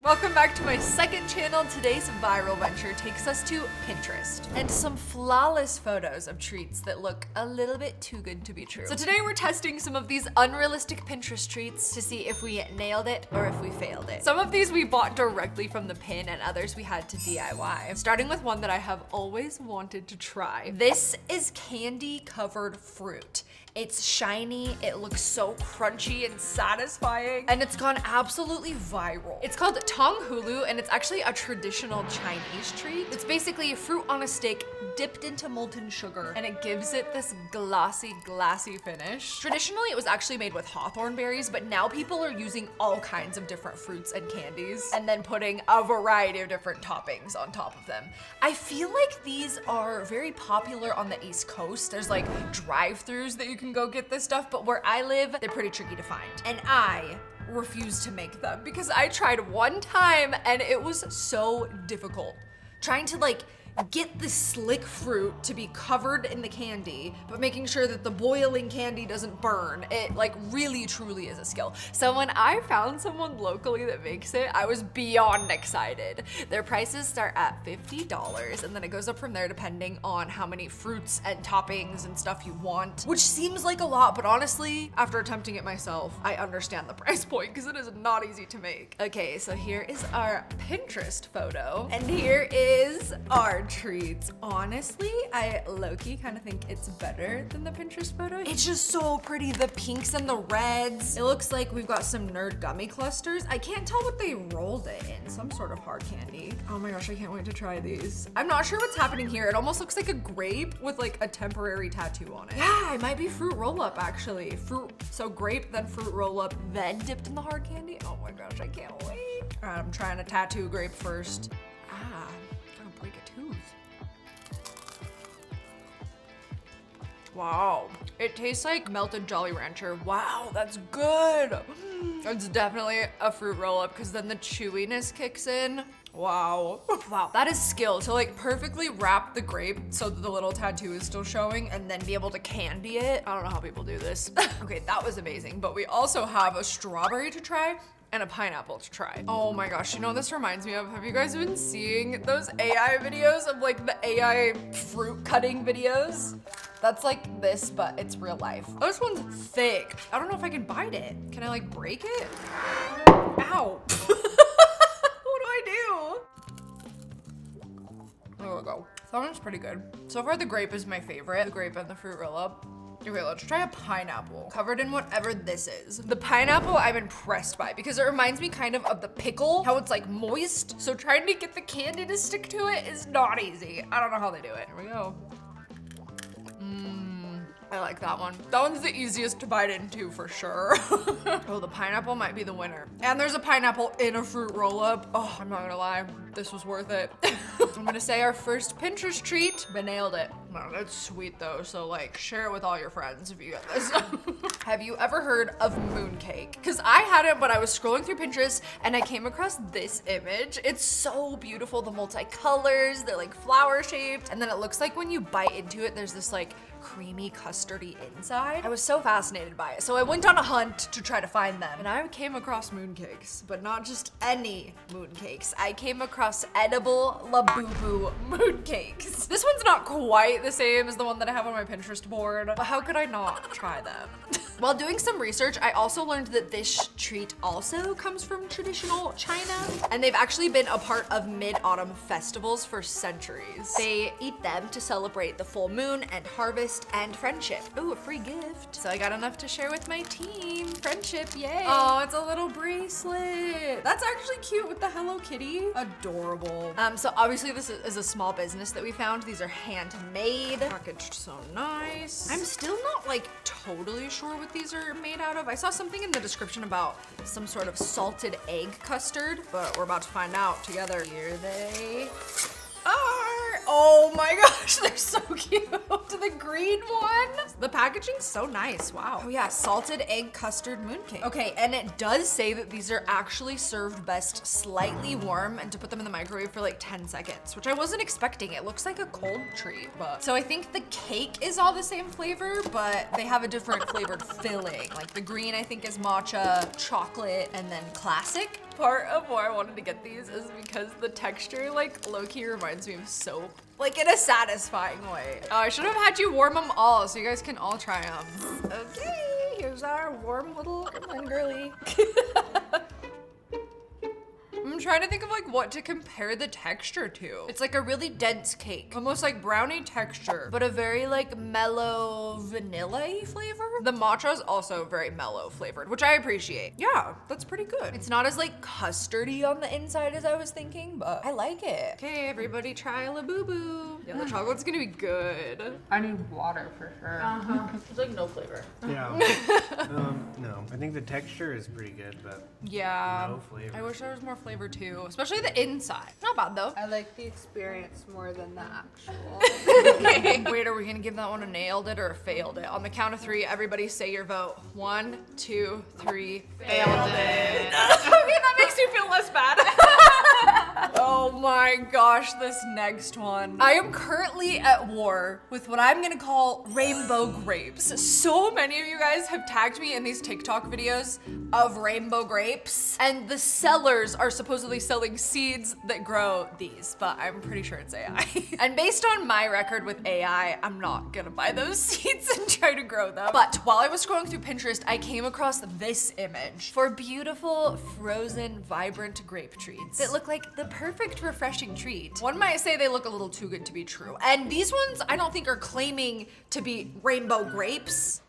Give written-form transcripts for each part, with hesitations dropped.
Welcome back to my second channel. Today's viral venture takes us to Pinterest and some flawless photos of treats that look a little bit too good to be true. So today we're testing some of these unrealistic Pinterest treats to see if we nailed it or if we failed it. Some of these we bought directly from the pin and others we had to DIY. Starting with one that I have always wanted to try. This is candy covered fruit. It's shiny, it looks so crunchy and satisfying, and it's gone absolutely viral. It's called Tong Hulu, and it's actually a traditional Chinese treat. It's basically fruit on a stick dipped into molten sugar, and it gives it this glossy finish. Traditionally, it was actually made with hawthorn berries, but now people are using all kinds of different fruits and candies, and then putting a variety of different toppings on top of them. I feel like these are very popular on the East Coast. There's like drive-thrus that you can go get this stuff, but where I live, they're pretty tricky to find. And I refuse to make them because I tried one time and it was so difficult. Trying to like get the slick fruit to be covered in the candy, but making sure that the boiling candy doesn't burn. It like really truly is a skill. So when I found someone locally that makes it, I was beyond excited. Their prices start at $50 and then it goes up from there depending on how many fruits and toppings and stuff you want, which seems like a lot, but honestly, after attempting it myself, I understand the price point because it is not easy to make. Okay, so here is our Pinterest photo and here is our treats. Honestly, I low-key kind of think it's better than the Pinterest photo. It's just so pretty, the pinks and the reds. It looks like we've got some nerd gummy clusters. I can't tell what they rolled it in, some sort of hard candy. Oh my gosh, I can't wait to try these. I'm not sure what's happening here. It almost looks like a grape with like a temporary tattoo on it. Yeah, it might be fruit roll-up actually. So grape, then fruit roll-up, then dipped in the hard candy. Oh my gosh, I can't wait. All right, I'm trying to tattoo grape first. Break a tooth. Wow, it tastes like melted Jolly Rancher. Wow, that's good. It's definitely a fruit roll-up because then the chewiness kicks in. Wow. Wow, that is skill to like perfectly wrap the grape so that the little tattoo is still showing and then be able to candy it. I don't know how people do this. Okay, that was amazing, but we also have a strawberry to try and a pineapple to try. Oh my gosh, you know what this reminds me of? Have you guys been seeing those AI videos of like the AI fruit cutting videos? That's like this, but it's real life. Oh, this one's thick. I don't know if I can bite it. Can I like break it? Ow. What do I do? There we go. That one's pretty good. So far the grape is my favorite. The grape and the fruit roll up. Okay, let's try a pineapple covered in whatever this is. The pineapple I'm impressed by because it reminds me kind of the pickle, how it's like moist. So trying to get the candy to stick to it is not easy. I don't know how they do it. Here we go. I like that one. That one's the easiest to bite into for sure. Oh, the pineapple might be the winner. And there's a pineapple in a fruit roll-up. Oh, I'm not gonna lie, this was worth it. I'm gonna say our first Pinterest treat, but nailed it. No, that's sweet though, so like share it with all your friends if you get this. Have you ever heard of mooncake? Because I hadn't, but I was scrolling through Pinterest and I came across this image. It's so beautiful, the multicolors, they're like flower shaped, and then it looks like when you bite into it, there's this like creamy custardy inside. I was so fascinated by it. So I went on a hunt to try to find them. And I came across mooncakes, but not just any mooncakes. I came across edible Labubu mooncakes. This one's not quite the same as the one that I have on my Pinterest board, but how could I not try them? While doing some research, I also learned that this treat also comes from traditional China, and they've actually been a part of mid-autumn festivals for centuries. They eat them to celebrate the full moon and harvest and friendship. Ooh, a free gift. So I got enough to share with my team. Friendship, yay. Oh, it's a little bracelet. That's actually cute with the Hello Kitty. Adorable. So obviously this is a small business that we found. These are handmade, packaged so nice. I'm still not like totally sure what these are made out of. I saw something in the description about some sort of salted egg custard, but we're about to find out together. Here they are. Oh my gosh, they're so cute. The green one. The packaging's so nice, wow. Oh yeah, salted egg custard mooncake. Okay, and it does say that these are actually served best slightly warm and to put them in the microwave for like 10 seconds, which I wasn't expecting. It looks like a cold treat, but. So I think the cake is all the same flavor, but they have a different flavored filling. Like the green I think is matcha, chocolate, and then classic. Part of why I wanted to get these is because the texture like low-key reminds me of soap. Like in a satisfying way. I should have had you warm them all so you guys can all try them. Okay, here's our warm little one girly. I'm trying to think of like what to compare the texture to. It's like a really dense cake, almost like brownie texture, but a very like mellow vanilla-y flavor. The matcha is also very mellow flavored, which I appreciate. Yeah, that's pretty good. It's not as like custardy on the inside as I was thinking, but I like it. Okay, everybody try a boo. Yeah, the chocolate's gonna be good. I need water for sure. It's like no flavor. Yeah. No. I think the texture is pretty good, but Yeah. no flavor. I wish there was more flavor too, especially the inside. Not bad though. I like the experience more than the actual. Wait, are we gonna give that one a nailed it or a failed it? On the count of 3, everybody say your vote. 1, 2, 3. Failed it. Okay, that makes you feel less bad. Oh my gosh, this next one. I am currently at war with what I'm gonna call rainbow grapes. So many of you guys have tagged me in these TikTok videos of rainbow grapes, and the sellers are supposedly selling seeds that grow these, but I'm pretty sure it's AI. And based on my record with AI, I'm not gonna buy those seeds and try to grow them. But while I was scrolling through Pinterest, I came across this image for beautiful, frozen, vibrant grape treats that look like the perfect refreshing treat. One might say they look a little too good to be true. And these ones I don't think are claiming to be rainbow grapes.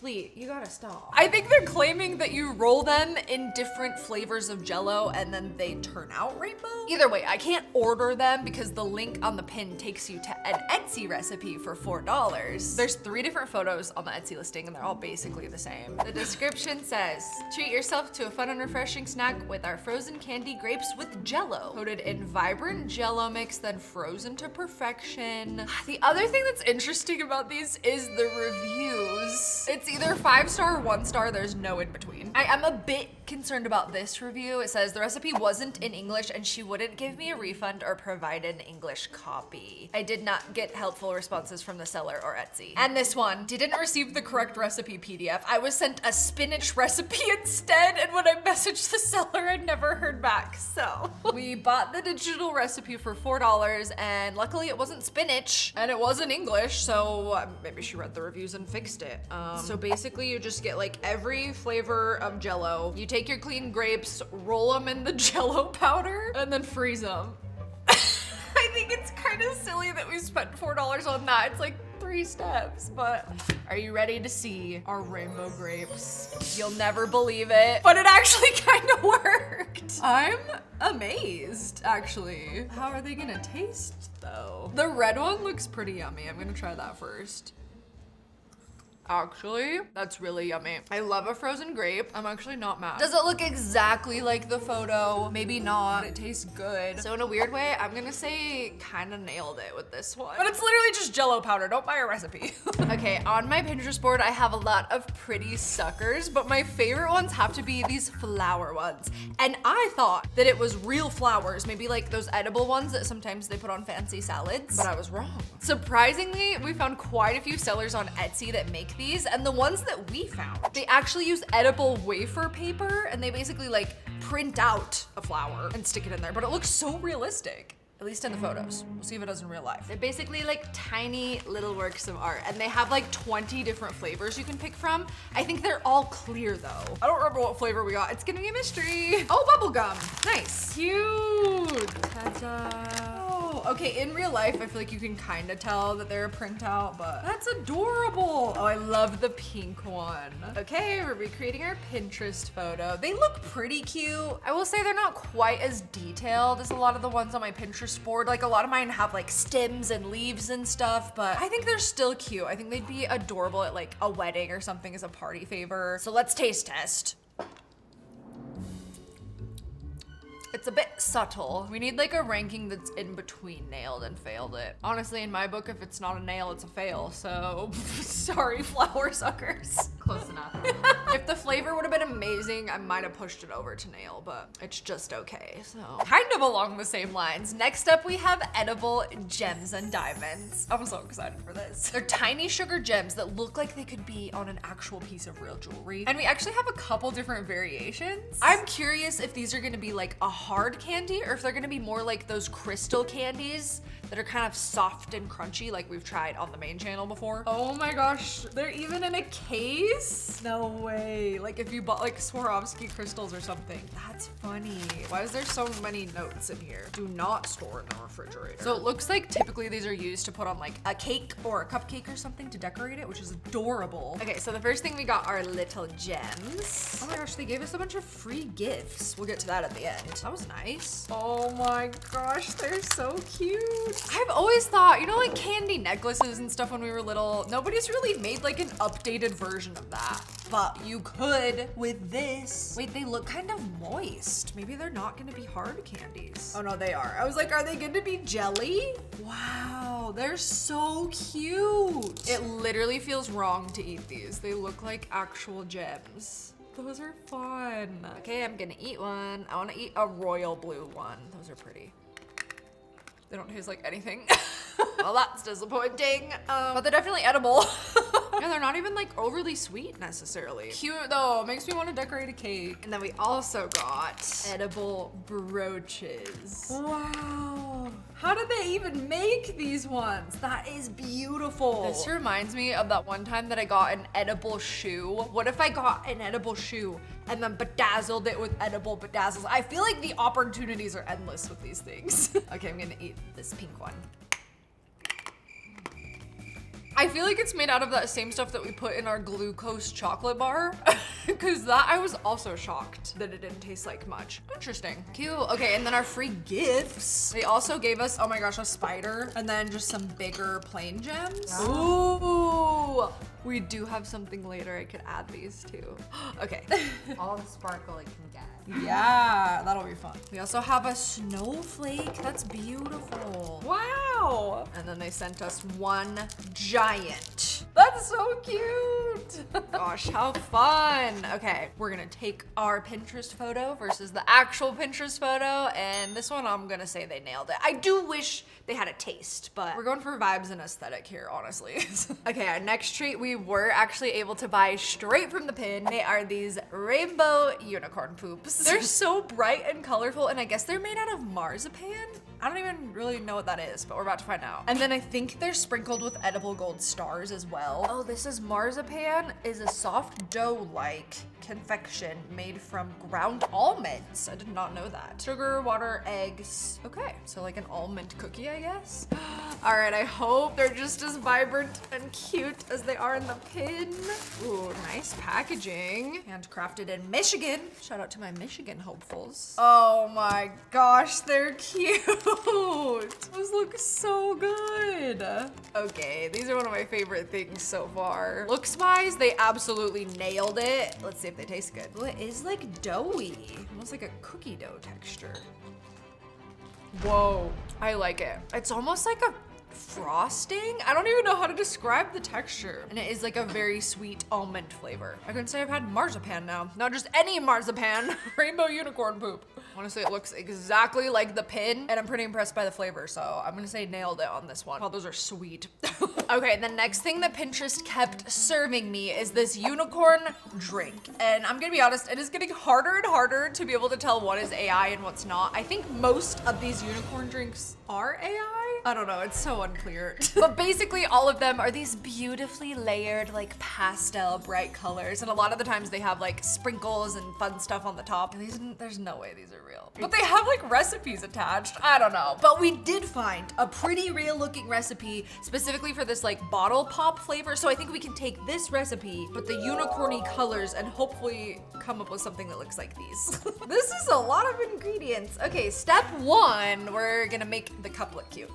Lee, you gotta stop. I think they're claiming that you roll them in different flavors of Jell-O and then they turn out rainbow. Either way, I can't order them because the link on the pin takes you to an Etsy recipe for $4. There's 3 different photos on the Etsy listing and they're all basically the same. The description says, treat yourself to a fun and refreshing snack with our frozen candy grapes with Jell-O. Coated in vibrant Jell-O mix, then frozen to perfection. The other thing that's interesting about these is the reviews. It's either 5-star or 1-star, there's no in between. I am a bit concerned about this review. It says the recipe wasn't in English and she wouldn't give me a refund or provide an English copy. I did not get helpful responses from the seller or Etsy. And this one, didn't receive the correct recipe PDF. I was sent a spinach recipe instead, and when I messaged the seller, I never heard back. So we bought the digital recipe for $4 and luckily it wasn't spinach and it wasn't English, so maybe she read the reviews and fixed it. So basically you just get like every flavor of Jell-O. You take your clean grapes, roll them in the Jell-O powder, and then freeze them. I think it's kind of silly that we spent $4 on that. It's like 3 steps, but are you ready to see our rainbow grapes? You'll never believe it, but it actually kind of worked. I'm amazed, actually. How are they gonna taste though? The red one looks pretty yummy. I'm gonna try that first. Actually, that's really yummy. I love a frozen grape. I'm actually not mad. Does it look exactly like the photo? Maybe not. It tastes good. So in a weird way, I'm gonna say kind of nailed it with this one. But it's literally just Jell-O powder. Don't buy a recipe. Okay, on my Pinterest board, I have a lot of pretty suckers, but my favorite ones have to be these flower ones. And I thought that it was real flowers, maybe like those edible ones that sometimes they put on fancy salads, but I was wrong. Surprisingly, we found quite a few sellers on Etsy that make these, and the ones that we found, they actually use edible wafer paper and they basically like print out a flower and stick it in there, but it looks so realistic. At least in the photos. We'll see if it does in real life. They're basically like tiny little works of art, and they have like 20 different flavors you can pick from. I think they're all clear though. I don't remember what flavor we got. It's gonna be a mystery. Oh, bubblegum. Nice. Cute. Ta-da. Oh, okay, in real life, I feel like you can kind of tell that they're a printout, but that's adorable. Oh, I love the pink one. Okay, we're recreating our Pinterest photo. They look pretty cute. I will say they're not quite as detailed as a lot of the ones on my Pinterest board. Like a lot of mine have like stems and leaves and stuff, but I think they're still cute. I think they'd be adorable at like a wedding or something as a party favor. So let's taste test. it's a bit subtle. We need like a ranking that's in between nailed and failed it. Honestly, in my book, if it's not a nail, it's a fail. So sorry, flower suckers. Close enough. If the flavor would have been amazing, I might have pushed it over to nail, but it's just okay. So kind of along the same lines. Next up, we have edible gems and diamonds. I'm so excited for this. They're tiny sugar gems that look like they could be on an actual piece of real jewelry. And we actually have a couple different variations. I'm curious if these are gonna be like a hard candy or if they're gonna be more like those crystal candies that are kind of soft and crunchy like we've tried on the main channel before. Oh my gosh, they're even in a case? No way. Like if you bought like Swarovski crystals or something. That's funny. Why is there so many notes in here? Do not store in the refrigerator. So it looks like typically these are used to put on like a cake or a cupcake or something to decorate it, which is adorable. Okay, so the first thing we got are little gems. Oh my gosh, they gave us a bunch of free gifts. We'll get to that at the end. That was nice. Oh my gosh, they're so cute. I've always thought, you know, like candy necklaces and stuff when we were little, nobody's really made like an updated version of that. But you could with this. Wait, they look kind of moist. Maybe they're not gonna be hard candies. Oh no, they are. I was like, are they gonna be jelly? Wow, they're so cute. It literally feels wrong to eat these. They look like actual gems. Those are fun. Okay, I'm gonna eat one. I wanna eat a royal blue one. Those are pretty. They don't taste like anything. Well, that's disappointing. But they're definitely edible. Yeah, they're not even like overly sweet necessarily. Cute though, makes me want to decorate a cake. And then we also got edible brooches. Wow. How did they even make these ones? That is beautiful. This reminds me of that one time that I got an edible shoe. What if I got an edible shoe and then bedazzled it with edible bedazzles? I feel like the opportunities are endless with these things. Okay, I'm gonna eat this pink one. I feel like it's made out of that same stuff that we put in our glucose chocolate bar. Because that I was also shocked that it didn't taste like much. Interesting. Cute. Okay, and then our free gifts. They also gave us, oh my gosh, a spider. And then just some bigger plain gems. Ooh. We do have something later I could add these to. Okay. All the sparkle it can get. Yeah, that'll be fun. We also have a snowflake. That's beautiful. Wow. And then they sent us one giant. That's so cute. Gosh, how fun. Okay, we're gonna take our Pinterest photo versus the actual Pinterest photo. And this one, I'm gonna say they nailed it. I do wish they had a taste, but we're going for vibes and aesthetic here, honestly. Okay, our next treat we were actually able to buy straight from the pin. They are these rainbow unicorn poops. They're so bright and colorful, and I guess they're made out of marzipan. I don't even really know what that is, but we're about to find out. And then I think they're sprinkled with edible gold stars as well. Oh, this is marzipan is a soft dough-like confection made from ground almonds. I did not know that. Sugar, water, eggs. Okay, so like an almond cookie, I guess. All right, I hope they're just as vibrant and cute as they are in the pin. Ooh, nice packaging. Handcrafted in Michigan. Shout out to my Michigan hopefuls. Oh my gosh, they're cute. Those look so good. Okay, these are one of my favorite things so far. Looks-wise, they absolutely nailed it. Let's see if they taste good. Well, it is like doughy, almost like a cookie dough texture. Whoa, I like it. It's almost like a frosting. I don't even know how to describe the texture. And it is like a very sweet almond flavor. I can say I've had marzipan now. Not just any marzipan, rainbow unicorn poop. Honestly, it looks exactly like the pin, and I'm pretty impressed by the flavor, so I'm gonna say nailed it on this one. Oh, those are sweet. Okay, the next thing that Pinterest kept serving me is this unicorn drink. And I'm gonna be honest, it is getting harder and harder to be able to tell what is AI and what's not. I think most of these unicorn drinks are AI. I don't know, it's so unclear. But basically all of them are these beautifully layered, like pastel bright colors. And a lot of the times they have like sprinkles and fun stuff on the top. And there's no way these are real. But they have like recipes attached. I don't know. But we did find a pretty real looking recipe specifically for this like bottle pop flavor. So I think we can take this recipe, put the unicorny colors, and hopefully come up with something that looks like these. This is a lot of ingredients. Okay, step one, we're gonna make the cup look cute.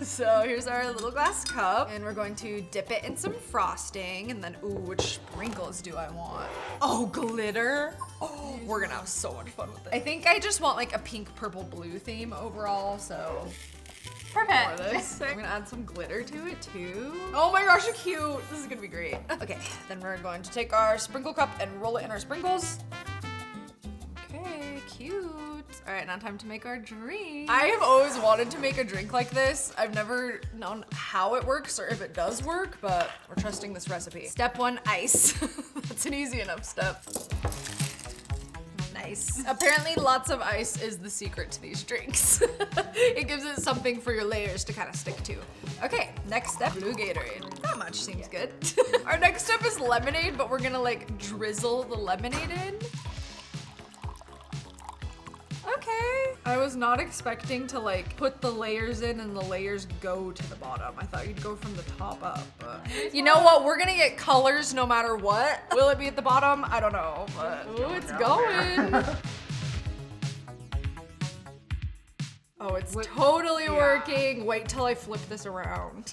So here's our little glass cup, and we're going to dip it in some frosting, and then, ooh, which sprinkles do I want? Oh, glitter. Oh, we're gonna have so much fun with it. I think I just want like a pink, purple, blue theme overall, so. More of this. I'm gonna add some glitter to it too. Oh my gosh, so cute. This is gonna be great. Okay, then we're going to take our sprinkle cup and roll it in our sprinkles. Okay, cute. All right, now time to make our drink. I have always wanted to make a drink like this. I've never known how it works or if it does work, but we're trusting this recipe. Step 1, ice. That's an easy enough step. Nice. Apparently lots of ice is the secret to these drinks. It gives it something for your layers to kind of stick to. Okay, next step, blue Gatorade. That much seems good. Our next step is lemonade, but we're gonna like drizzle the lemonade in. Okay. I was not expecting to like put the layers in and the layers go to the bottom. I thought you'd go from the top up, but you know what? We're gonna get colors no matter what. Will it be at the bottom? I don't know, but ooh, it's going. Oh, it's totally working. Wait till I flip this around.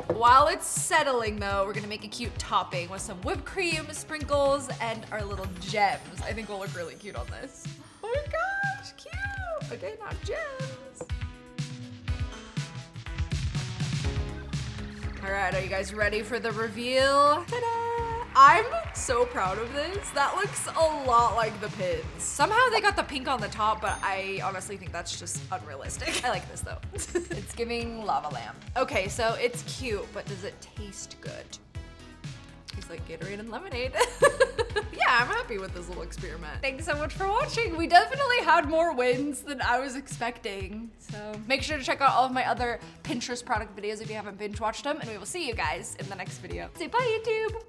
While it's settling though, we're gonna make a cute topping with some whipped cream, sprinkles, and our little gems. I think we'll look really cute on this. Oh my gosh, cute! Okay, now gems. All right, are you guys ready for the reveal? Ta-da! I'm so proud of this. That looks a lot like the pins. Somehow they got the pink on the top, but I honestly think that's just unrealistic. I like this though. It's giving lava lamp. Okay, so it's cute, but does it taste good? Tastes like Gatorade and lemonade. Yeah, I'm happy with this little experiment. Thanks so much for watching. We definitely had more wins than I was expecting. So make sure to check out all of my other Pinterest product videos if you haven't binge watched them, and we will see you guys in the next video. Say bye, YouTube.